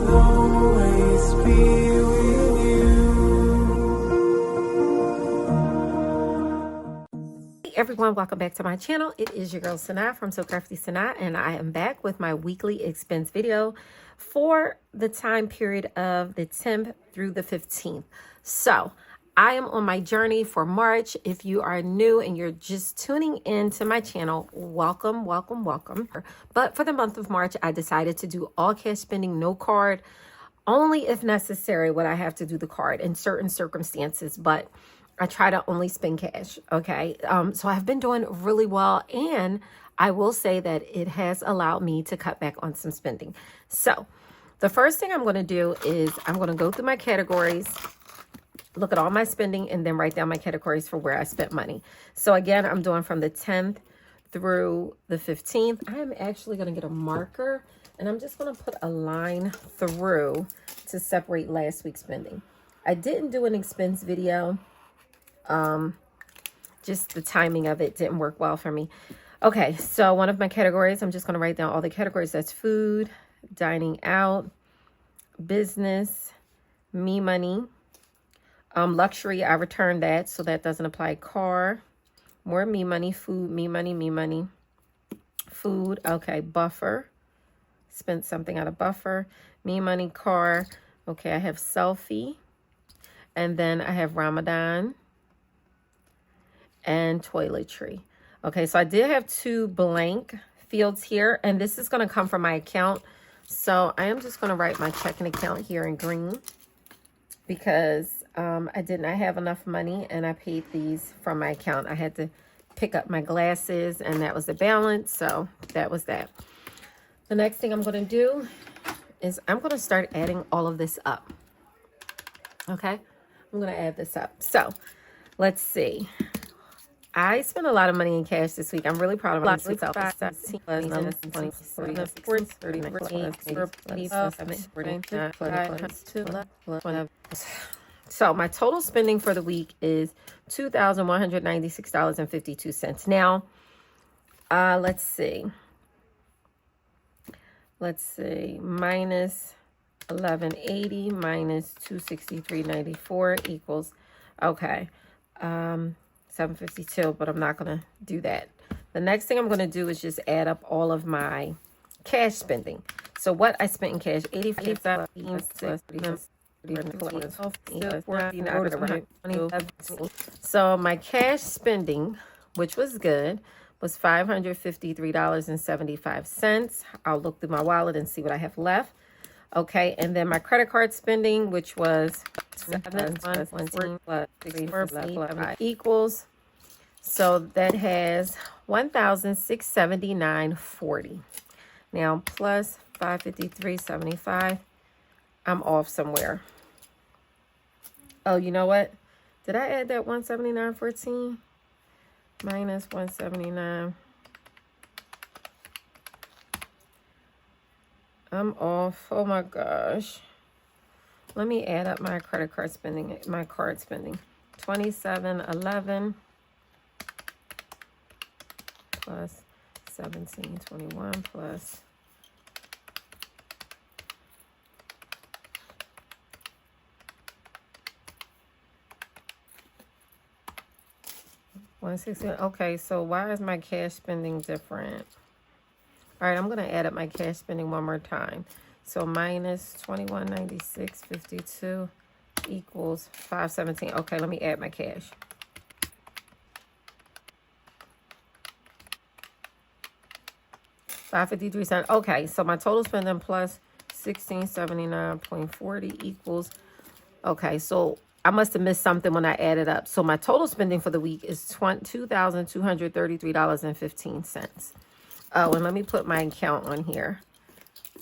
always be with you. Hey everyone, welcome back to my channel. It is your girl Sanaa from So Crafty Sanaa, and I am back with my weekly expense video for the time period of the 10th through the 15th. So I am on my journey for March. If you are new and you're just tuning in to my channel, welcome, welcome, welcome. But for the month of March, I decided to do all cash spending, no card. Only if necessary would I have to do the card in certain circumstances, but I try to only spend cash, okay? So I've been doing really well, and I will say that it has allowed me to cut back on some spending. So the first thing I'm going to do is I'm going to go through my categories, look at all my spending, and then write down my categories for where I spent money. So again, I'm doing from the 10th through the 15th. I'm actually going to get a marker, and I'm just going to put a line through to separate last week's spending. I didn't do an expense video. Just the timing of it didn't work well for me. Okay, so one of my categories, I'm just going to write down all the categories. That's food, dining out, business, me money, luxury. I returned that, so that doesn't apply. Car, more me money, food, me money, food. Okay, buffer, spent something out of buffer, me money, car. Okay, I have selfie, and then I have Ramadan and toiletry. Okay, so I did have 2 blank fields here, and this is going to come from my account. So I am just going to write my checking account here in green because I did not have enough money, and I paid these from my account. I had to pick up my glasses, and that was the balance. So that was that. The next thing I'm going to do is I'm going to start adding all of this up. Okay, I'm going to add this up. So let's see. I spent a lot of money in cash this week. I'm really proud of myself. So my total spending for the week is $2,196.52. Now, let's see. Minus 1180 minus 263.94 equals, okay, 752, but I'm not going to do that. The next thing I'm going to do is just add up all of my cash spending. So what I spent in cash, 85. So my cash spending, which was good, was $553.75. I'll look through my wallet and see what I have left. Okay, and then my credit card spending, which was 7 plus 14 plus 3 equals, so that has $1,679.40. Now plus 553.75. I'm off somewhere. Oh, you know what? Did I add that 179.14 minus 179? I'm off. Oh my gosh. Let me add up my credit card spending, my card spending. 27.11 plus 17.21 plus 160. Okay, so why is my cash spending different? All right, I'm going to add up my cash spending one more time. So minus 2196.52 equals 517. Okay, let me add my cash. $553. Okay, so my total spending plus 1679.40 equals. Okay, so I must have missed something when I added up. So my total spending for the week is $2,233.15. Oh, and let me put my account on here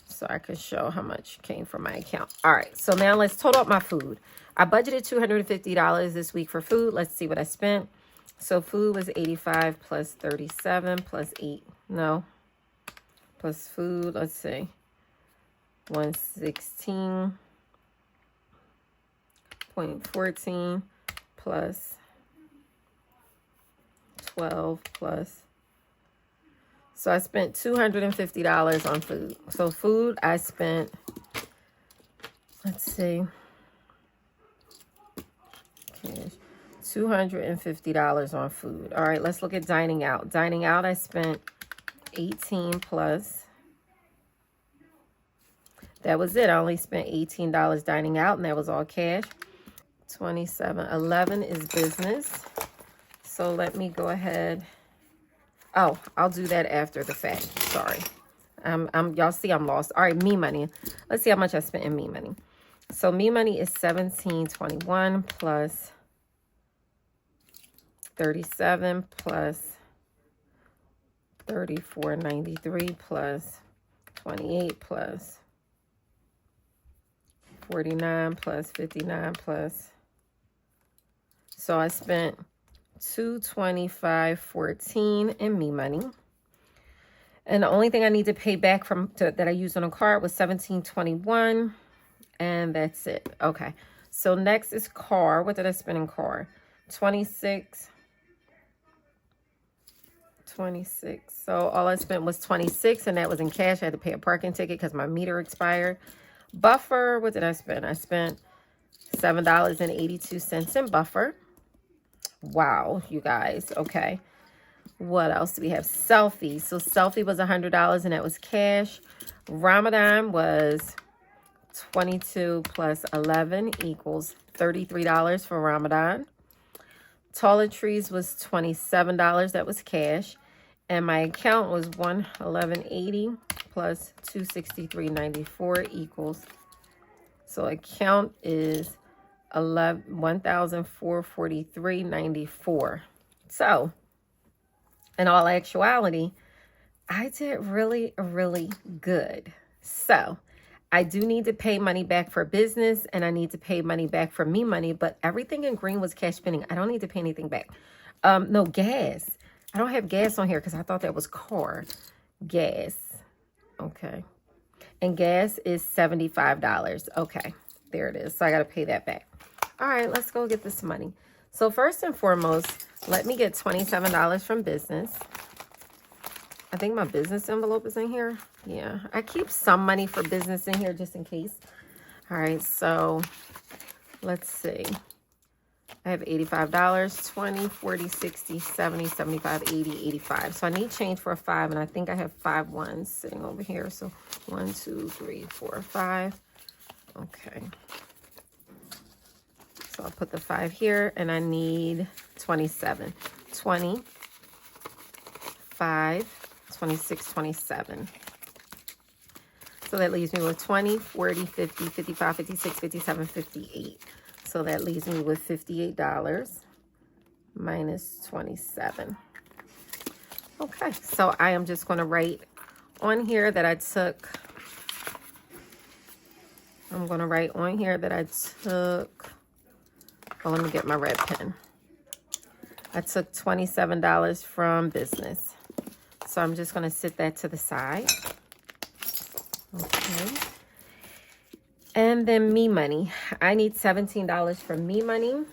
so I can show how much came from my account. All right, so now let's total up my food. I budgeted $250 this week for food. Let's see what I spent. So food was 85 plus 37 plus 8. No. Plus food, let's see. 116.14 plus 12 plus So I spent $250 on food. So food, I spent, let's see, cash, $250 on food. All right, let's look at dining out. Dining out, I spent 18 plus. That was it. I only spent $18 dining out, and that was all cash. 27, 11 is business. So let me go ahead. Oh, I'll do that after the fact. Sorry. Y'all see I'm lost. All right, me money. Let's see how much I spent in me money. So me money is $17.21 plus 37 plus 34.93 plus 28 plus 49 plus 59 plus. So I spent $225.14 in me money. And the only thing I need to pay back that I used on a card was $17.21. And that's it. Okay. So next is car. What did I spend in car? 26. So all I spent was 26, and that was in cash. I had to pay a parking ticket because my meter expired. Buffer, what did I spend? I spent $7.82 in buffer. Wow, you guys. Okay. What else do we have? Selfie. So selfie was $100, and that was cash. Ramadan was 22 plus 11 equals $33 for Ramadan. Toiletries was $27. That was cash. And my account was $111.80 plus $263.94 equals. So account is $1,443.94. So, in all actuality, I did really, really good. So, I do need to pay money back for business, and I need to pay money back for me money, but everything in green was cash spending. I don't need to pay anything back. No, gas. I don't have gas on here because I thought that was car. Gas. Okay. And gas is $75. Okay. There it is. So I got to pay that back. All right, let's go get this money. So first and foremost, let me get $27 from business. I think my business envelope is in here. Yeah, I keep some money for business in here just in case. All right, so let's see. I have $85, 20, 40, 60, 70, 75, 80, 85. So I need change for a 5, and I think I have 5 ones sitting over here. So 1, 2, 3, 4, 5. Okay. So I'll put the 5 here, and I need 27. 20, 5, 26, 27. So that leaves me with 20, 40, 50, 55, 56, 57, 58. So that leaves me with $58 minus 27. Okay, so I am just going to write on here that I took, oh, let me get my red pen. I took $27 from business. So I'm just going to sit that to the side. Okay. And then me money. I need $17 from me money.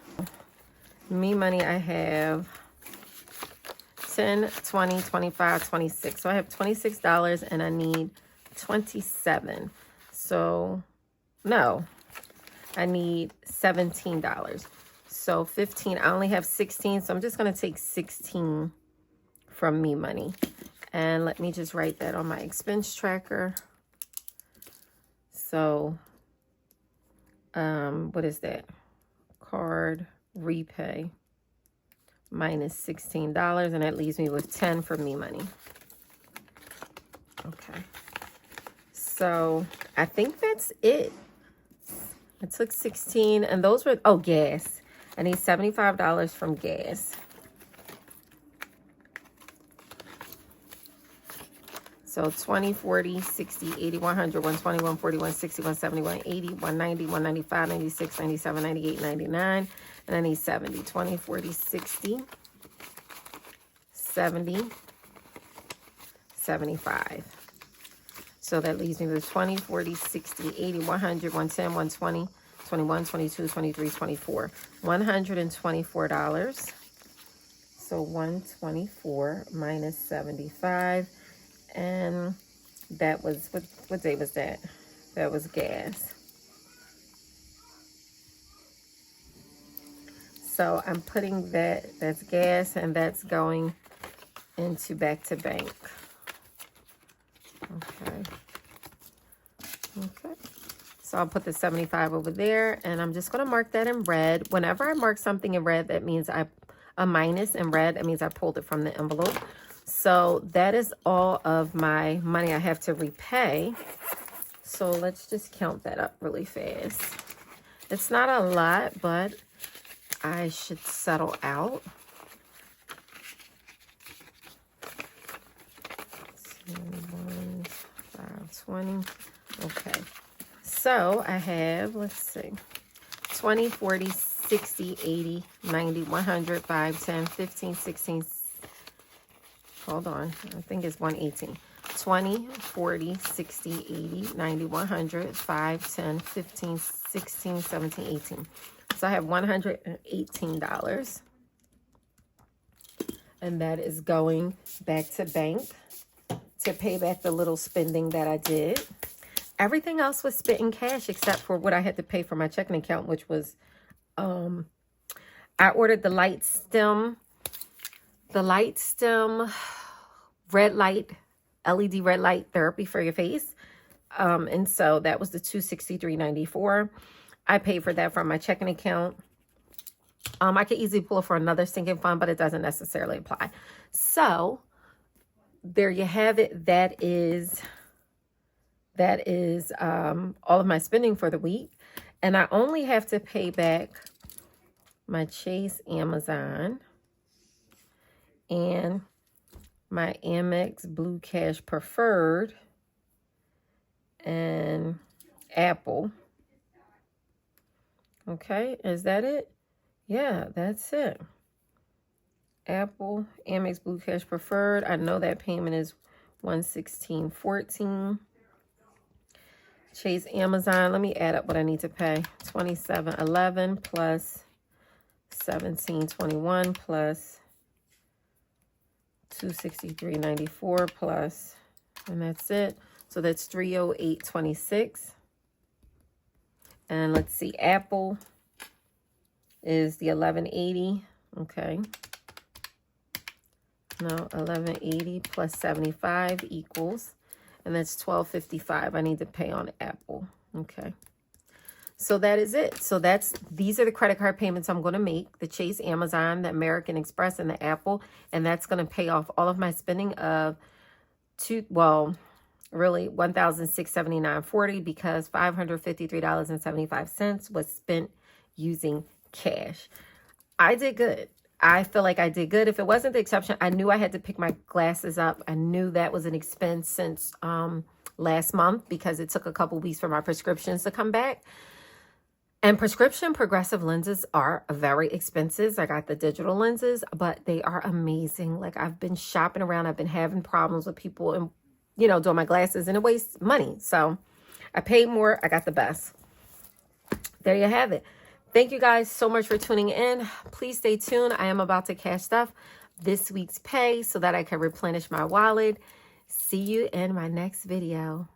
Me money, I have 10, 20, 25, 26. So I have $26 and I need 27. So, no, I need $17. So 15, I only have 16. So I'm just going to take 16 from me money. And let me just write that on my expense tracker. So, what is that? Card repay minus $16, and that leaves me with 10 for me money. Okay. So I think that's it. I took 16, and those were, oh, gas. I need $75 from gas. So 20, 40, 60, 80, 100, 120, 140, 160, 170, 180, 190, 195, 96, 97, 98, 99. And I need 70. 20, 40, 60, 70, 75. So that leaves me with 20, 40, 60, 80, 100, 110, 120, 21, 22, 23, 24. $124. So 124 minus 75 And that was, what day was that? That was gas. So I'm putting that's gas, and that's going into back to bank. Okay. Okay. So I'll put the 75 over there, and I'm just going to mark that in red. Whenever I mark something in red, that means a minus in red. That means I pulled it from the envelope. So that is all of my money I have to repay. So let's just count that up really fast. It's not a lot, but I should settle out. 520. Okay. So I have, let's see, 20, 40, 60, 80, 90, 100, 5, 10, 15, 16. Hold on. I think it's 118. 20, 40, 60, 80, 90, 100, 5, 10, 15, 16, 17, 18. So I have $118. And that is going back to bank to pay back the little spending that I did. Everything else was spent in cash except for what I had to pay for my checking account, which was, I ordered the light stem red light, LED red light therapy for your face. And so that was the $263.94. I paid for that from my checking account. I could easily pull it for another sinking fund, but it doesn't necessarily apply. So there you have it. That is all of my spending for the week. And I only have to pay back my Chase Amazon and my Amex Blue Cash Preferred and Apple. Okay, is that it? Yeah, that's it. Apple, Amex Blue Cash Preferred. I know that payment is $116.14. Chase Amazon. Let me add up what I need to pay. $27.11 plus $17.21 plus $263.94 plus, and that's it. So that's $308.26. And let's see, Apple is the $11.80. Okay. No, $11.80 plus 75 equals, and that's $12.55 I need to pay on Apple. Okay. So that is it. So these are the credit card payments I'm going to make. The Chase, Amazon, the American Express, and the Apple. And that's going to pay off all of my spending of really $1,679.40, because $553.75 was spent using cash. I did good. I feel like I did good. If it wasn't the exception, I knew I had to pick my glasses up. I knew that was an expense since last month, because it took a couple weeks for my prescriptions to come back. And prescription progressive lenses are very expensive. I got the digital lenses, but they are amazing. Like, I've been shopping around. I've been having problems with people and, doing my glasses, and it wastes money. So I paid more. I got the best. There you have it. Thank you guys so much for tuning in. Please stay tuned. I am about to cash stuff this week's pay so that I can replenish my wallet. See you in my next video.